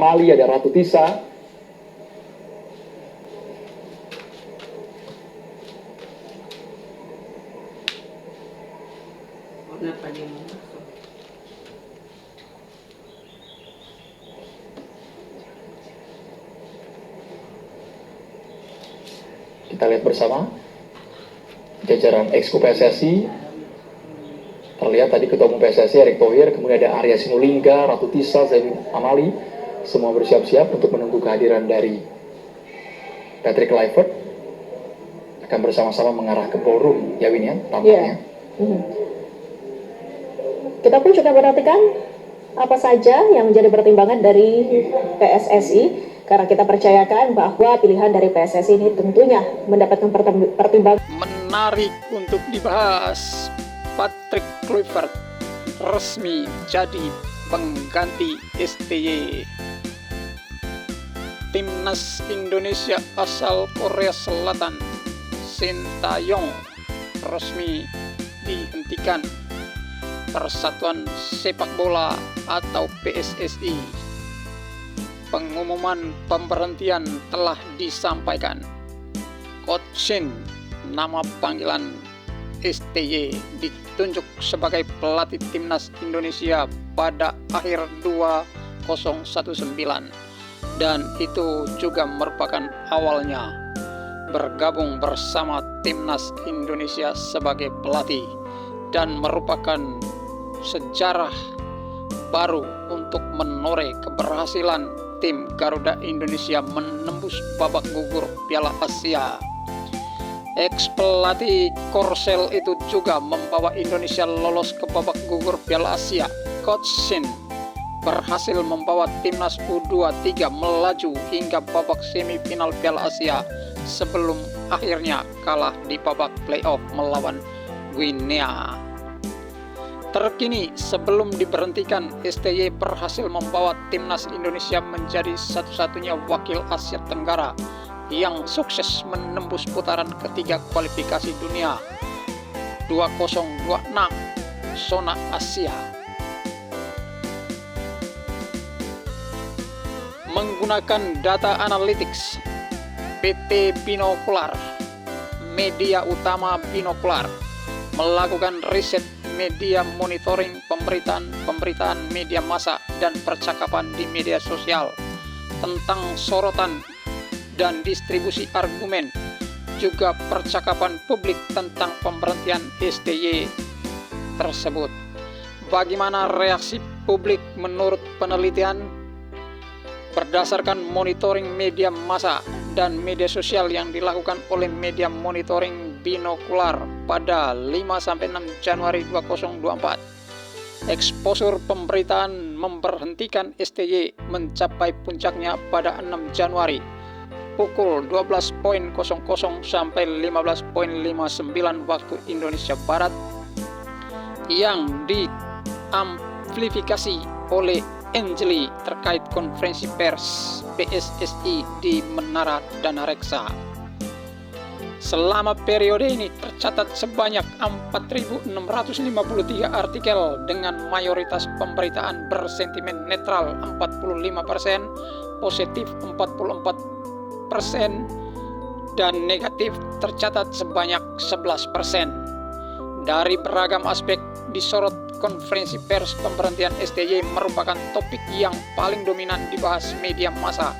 Amali, ada Ratu Tisa. Kita lihat bersama jajaran Exco PSSI. Terlihat tadi Ketua Umum PSSI Erick Thohir, kemudian ada Arya Sinulinga, Ratu Tisa, Zaini Amali, semua bersiap-siap untuk menunggu kehadiran dari Patrick Kluivert. Akan bersama-sama mengarah ke ballroom, ya Win ya, tampaknya. Kita pun juga perhatikan apa saja yang menjadi pertimbangan dari PSSI, karena kita percayakan bahwa pilihan dari PSSI ini tentunya mendapatkan pertimbangan. Menarik untuk dibahas, Patrick Kluivert resmi jadi pengganti STY. Timnas Indonesia asal Korea Selatan Sintayong resmi dihentikan. Persatuan Sepak Bola atau PSSI. Pengumuman pemberhentian telah disampaikan. Coach Shin, nama panggilan STY, ditunjuk sebagai pelatih Timnas Indonesia pada akhir 2019 dan itu juga merupakan awalnya bergabung bersama Timnas Indonesia sebagai pelatih dan merupakan sejarah baru untuk menoreh keberhasilan tim Garuda Indonesia menembus babak gugur Piala Asia. Ex-pelatih Korsel itu juga membawa Indonesia lolos ke babak gugur Piala Asia. Coach Shin berhasil membawa timnas U23 melaju hingga babak semifinal Piala Asia sebelum akhirnya kalah di babak playoff melawan Guinea. Terkini, sebelum diberhentikan, STY berhasil membawa timnas Indonesia menjadi satu-satunya wakil Asia Tenggara yang sukses menembus putaran ketiga kualifikasi dunia 2026 zona Asia. Menggunakan data analytics, PT Binokular, media utama Binokular, melakukan riset media monitoring pemberitaan media massa dan percakapan di media sosial tentang sorotan dan distribusi argumen, juga percakapan publik tentang pemberhentian STY tersebut. Bagaimana reaksi publik menurut penelitian? Berdasarkan monitoring media massa dan media sosial yang dilakukan oleh media monitoring Binokular pada 5-6 Januari 2024, eksposur pemberitaan memberhentikan STY mencapai puncaknya pada 6 Januari pukul 12.00 sampai 15.59 waktu Indonesia Barat, yang diamplifikasi oleh Angeli terkait konferensi pers PSSI di Menara Danareksa. Selama periode ini tercatat sebanyak 4.653 artikel dengan mayoritas pemberitaan bersentimen netral 45%, positif 44%, dan negatif tercatat sebanyak 11%. Dari beragam aspek disorot, konferensi pers pemberhentian STY merupakan topik yang paling dominan dibahas media massa,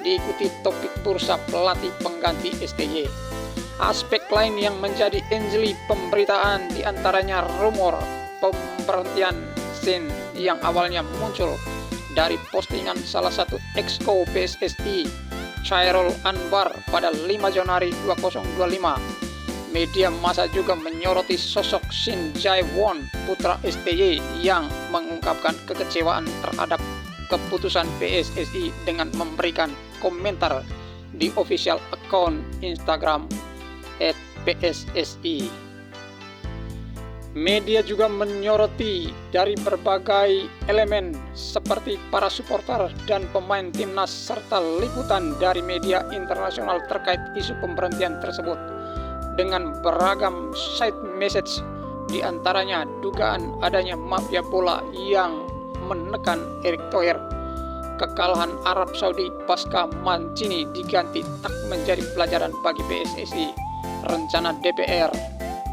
diikuti topik bursa pelatih pengganti STY. Aspek lain yang menjadi anjli pemberitaan diantaranya rumor pemberhentian Shin yang awalnya muncul dari postingan salah satu exco PSSI, Chairul Anwar, pada 5 Januari 2025. Media massa juga menyoroti sosok Shin Jae-won, putra STY, yang mengungkapkan kekecewaan terhadap keputusan PSSI dengan memberikan komentar di official account Instagram @PSSI. Media juga menyoroti dari berbagai elemen seperti para supporter dan pemain timnas serta liputan dari media internasional terkait isu pemberhentian tersebut dengan beragam side message, diantaranya dugaan adanya mafia bola yang menekan Erick Thohir kekalahan Arab Saudi pasca Mancini diganti tak menjadi pelajaran bagi PSSI, rencana DPR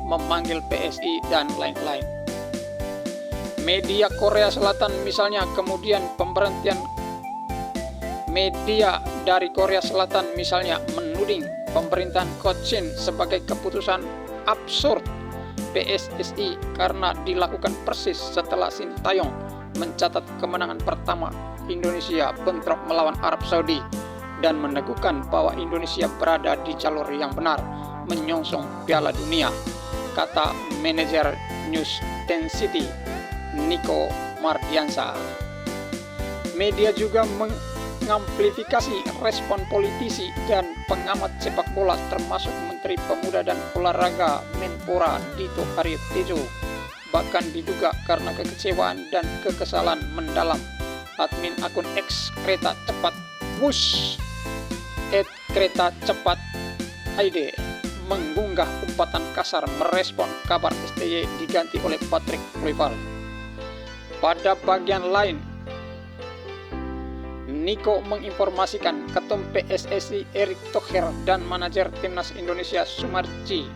memanggil PSI, dan lain-lain. Media Korea Selatan misalnya kemudian media dari Korea Selatan misalnya menuding pemerintahan Koch-in sebagai keputusan absurd PSSI karena dilakukan persis setelah Sintayong mencatat kemenangan pertama Indonesia bentrok melawan Arab Saudi dan meneguhkan bahwa Indonesia berada di jalur yang benar menyongsong Piala Dunia, kata manajer News 10 City Nico Mardiansa. Media juga mengamplifikasi respon politisi dan pengamat sepak bola termasuk Menteri Pemuda dan Olahraga Menpora Dito Aryo Tejo. Bahkan diduga karena kekecewaan dan kekesalan mendalam, admin akun X Kereta Cepat Wush @kereta cepat ID mengunggah umpatan kasar merespon kabar STY diganti oleh Patrick Kluivert. Pada bagian lain, Niko menginformasikan Ketum PSSI Erick Thohir dan manajer Timnas Indonesia Sumarji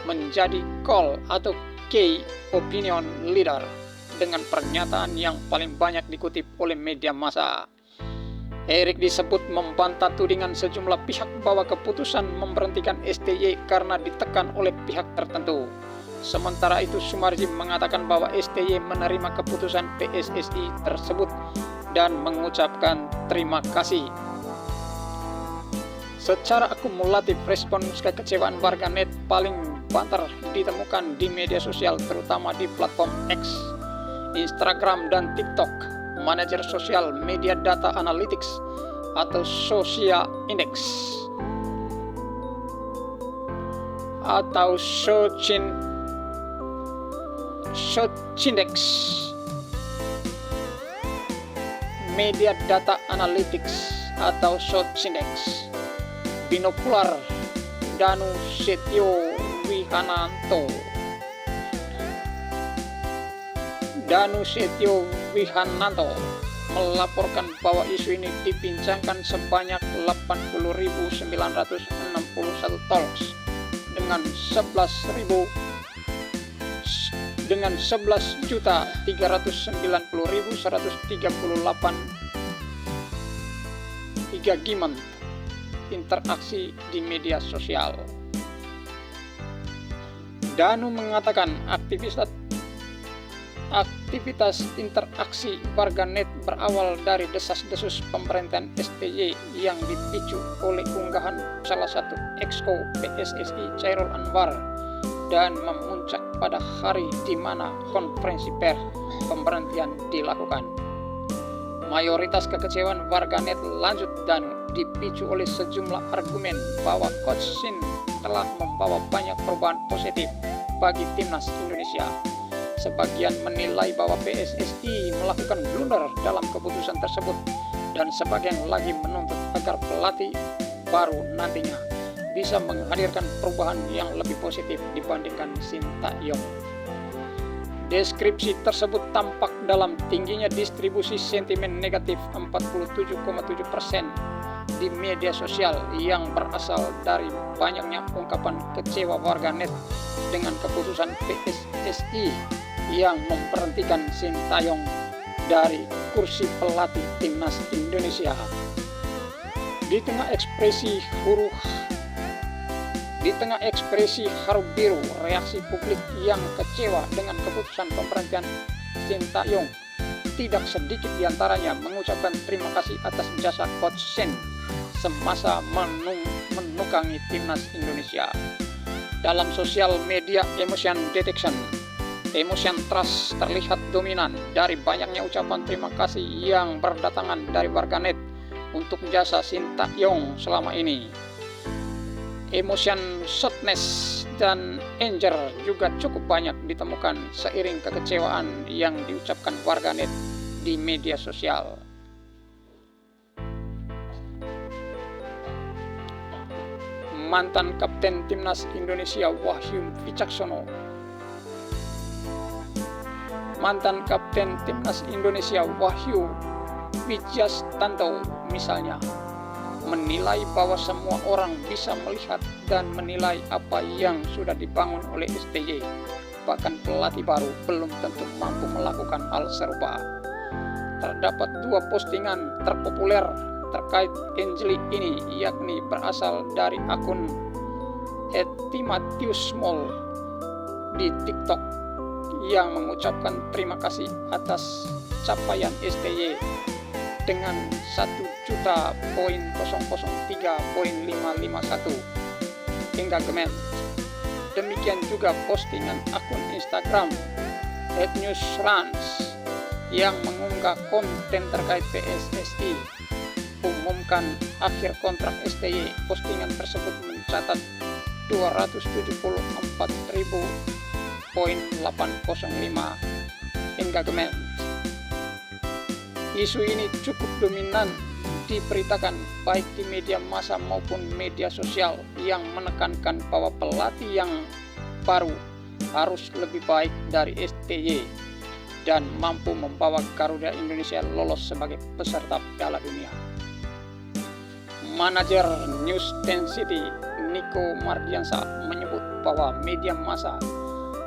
menjadi call atau key opinion leader dengan pernyataan yang paling banyak dikutip oleh media massa. Erick disebut membantah tudingan sejumlah pihak bahwa keputusan memberhentikan STY karena ditekan oleh pihak tertentu. Sementara itu Sumarji mengatakan bahwa STY menerima keputusan PSSI tersebut dan mengucapkan terima kasih. Secara akumulatif, respon kekecewaan warganet paling banter ditemukan di media sosial terutama di platform X, Instagram, dan TikTok. Manajer sosial media data analytics atau Socia Index atau Socindex, media data analytics atau Socindex, Binokular Danu Setio Wihananto melaporkan bahwa isu ini dibincangkan sebanyak 80.961 talks dengan 11.390.138 engagement interaksi di media sosial. Danu mengatakan aktivitas interaksi warganet berawal dari desas-desus pemerintahan STY yang dipicu oleh unggahan salah satu exco PSSI Chairul Anwar dan memuncak pada hari di mana konferensi pers pemberhentian dilakukan. Mayoritas kekecewaan warganet, lanjut Danu, dipicu oleh sejumlah argumen bahwa Coach Shin telah membawa banyak perubahan positif bagi timnas Indonesia. Sebagian menilai bahwa PSSI melakukan blunder dalam keputusan tersebut dan sebagian lagi menuntut agar pelatih baru nantinya bisa menghadirkan perubahan yang lebih positif dibandingkan Sintayong. Deskripsi tersebut tampak dalam tingginya distribusi sentimen negatif 47,7% di media sosial yang berasal dari banyaknya ungkapan kecewa warganet dengan keputusan PSSI yang memberhentikan Sintayong dari kursi pelatih timnas Indonesia. Di tengah ekspresi haru biru reaksi publik yang kecewa dengan keputusan pemberhentian Sintayong, tidak sedikit diantaranya mengucapkan terima kasih atas jasa Coach Shin semasa menukangi timnas Indonesia. Dalam sosial media emotion detection, emotion trust terlihat dominan dari banyaknya ucapan terima kasih yang berdatangan dari warganet untuk jasa Sintayong selama ini. Emotion sadness dan anger juga cukup banyak ditemukan seiring kekecewaan yang diucapkan warganet di media sosial. Mantan Kapten Timnas Indonesia Wahyu Wicaksono Wijastanto misalnya menilai bahwa semua orang bisa melihat dan menilai apa yang sudah dibangun oleh STY. Bahkan pelatih baru belum tentu mampu melakukan hal serupa. Terdapat 2 postingan terpopuler terkait Angeli ini, yakni berasal dari akun @timatiusmall di TikTok yang mengucapkan terima kasih atas capaian STY dengan 1.003.551 engagement. Demikian juga postingan akun Instagram @newsruns yang mengunggah konten terkait PSSI umumkan akhir kontrak STY. Postingan tersebut mencatat 274.805 engagement. Isu ini cukup dominan diberitakan baik di media massa maupun media sosial yang menekankan bahwa pelatih yang baru harus lebih baik dari STY dan mampu membawa Garuda Indonesia lolos sebagai peserta Piala Dunia. Manajer News 10 City Nico Mardiansa menyebut bahwa media massa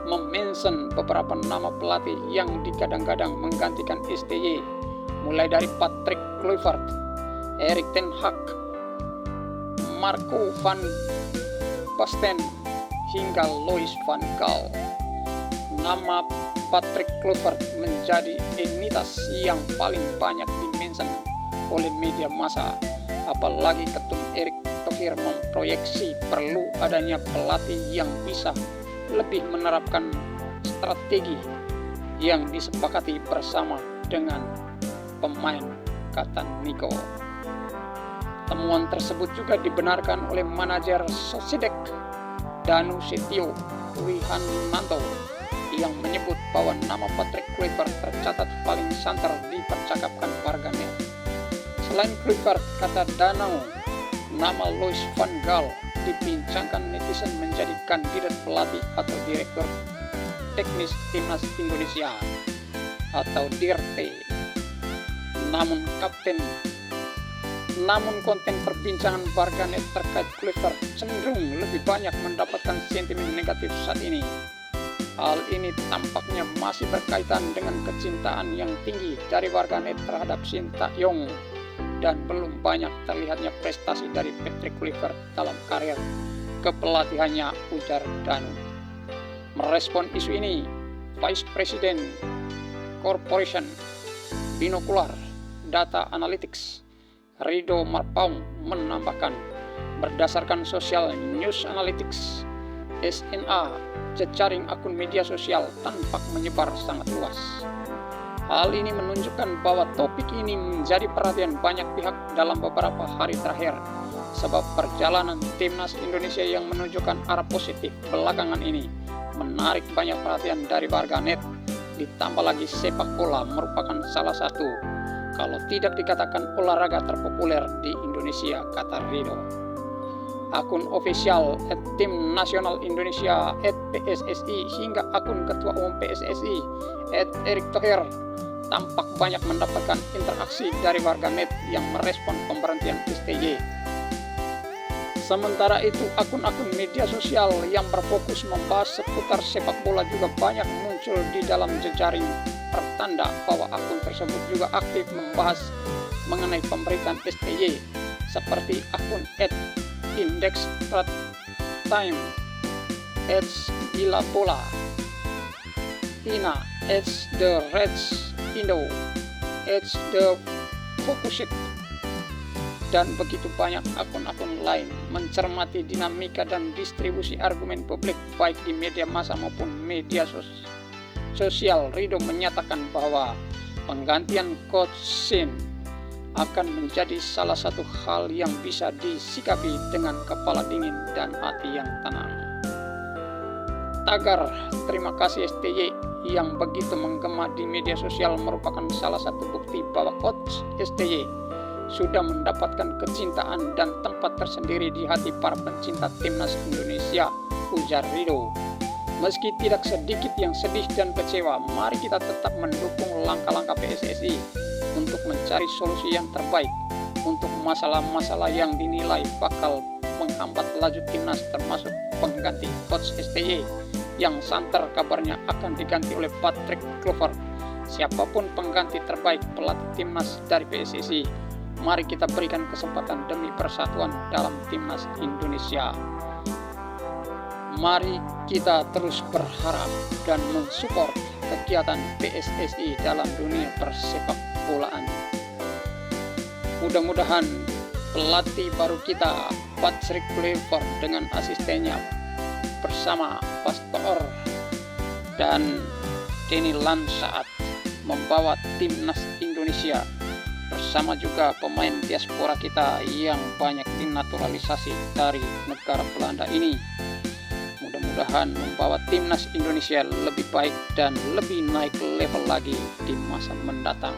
memention beberapa nama pelatih yang digadang-gadang menggantikan STY, mulai dari Patrick Kluivert, Erik ten Hag, Marco van Basten, hingga Louis van Gaal. Nama Patrick Kluivert menjadi entitas yang paling banyak dimention oleh media massa, apalagi ketum Erick Thohir memproyeksi perlu adanya pelatih yang bisa lebih menerapkan strategi yang disepakati bersama dengan pemain, kata Nico. Temuan tersebut juga dibenarkan oleh manajer Sociedad Danu Setio Wihananto yang menyebut bahwa nama Patrick Kluivert tercatat paling santer dipercakapkan warganet. Selain Kluivert, kata Danau, nama Louis van Gaal dibincangkan netizen menjadi kandidat pelatih atau direktur teknis timnas Indonesia atau DIRT. Namun konten perbincangan warganet terkait Kluivert cenderung lebih banyak mendapatkan sentimen negatif saat ini. Hal ini tampaknya masih berkaitan dengan kecintaan yang tinggi dari warganet terhadap Sintayong dan belum banyak terlihatnya prestasi dari Patrick Kluivert dalam karir kepelatihannya, ujar Danu. Merespon isu ini, Vice President Corporation Binocular Data Analytics Rido Marpaung menambahkan, berdasarkan Social News Analytics SNA, jejaring akun media sosial tampak menyebar sangat luas. Hal ini menunjukkan bahwa topik ini menjadi perhatian banyak pihak dalam beberapa hari terakhir, sebab perjalanan timnas Indonesia yang menunjukkan arah positif belakangan ini menarik banyak perhatian dari warganet. Ditambah lagi sepak bola merupakan salah satu, kalau tidak dikatakan olahraga terpopuler di Indonesia, kata Rido. Akun ofisial Tim Nasional Indonesia @PSSI hingga akun Ketua Umum PSSI Erick Thohir tampak banyak mendapatkan interaksi dari warganet yang merespon pemberhentian STY. Sementara itu, akun-akun media sosial yang berfokus membahas seputar sepak bola juga banyak muncul di dalam jejaring, pertanda bahwa akun tersebut juga aktif membahas mengenai pemberitaan STY, seperti akun @indexstratime, @gilabola, Ina, @the_reds_indo, @the_focusit, dan begitu banyak akun-akun lain mencermati dinamika dan distribusi argumen publik baik di media massa maupun media sosial. Rido menyatakan bahwa penggantian Coach Shin akan menjadi salah satu hal yang bisa disikapi dengan kepala dingin dan hati yang tenang. Tagar terima kasih STY yang begitu menggema di media sosial merupakan salah satu bukti bahwa Coach STY sudah mendapatkan kecintaan dan tempat tersendiri di hati para pencinta timnas Indonesia, ujar Rido. Meski tidak sedikit yang sedih dan kecewa, mari kita tetap mendukung langkah-langkah PSSI untuk mencari solusi yang terbaik untuk masalah-masalah yang dinilai bakal menghambat laju timnas, termasuk pengganti coach STY yang santer kabarnya akan diganti oleh Patrick Kluivert. Siapapun pengganti terbaik pelatih timnas dari PSSI, mari kita berikan kesempatan demi persatuan dalam timnas Indonesia. Mari kita terus berharap dan mensupport kegiatan PSSI dalam dunia persepak bolaan. Mudah-mudahan pelatih baru kita, Patrick Kluivert, dengan asistennya bersama Pastor dan Denny Lansaat membawa timnas Indonesia bersama juga pemain diaspora kita yang banyak dinaturalisasi dari negara Belanda ini. Mudah-mudahan membawa timnas Indonesia lebih baik dan lebih naik level lagi di masa mendatang.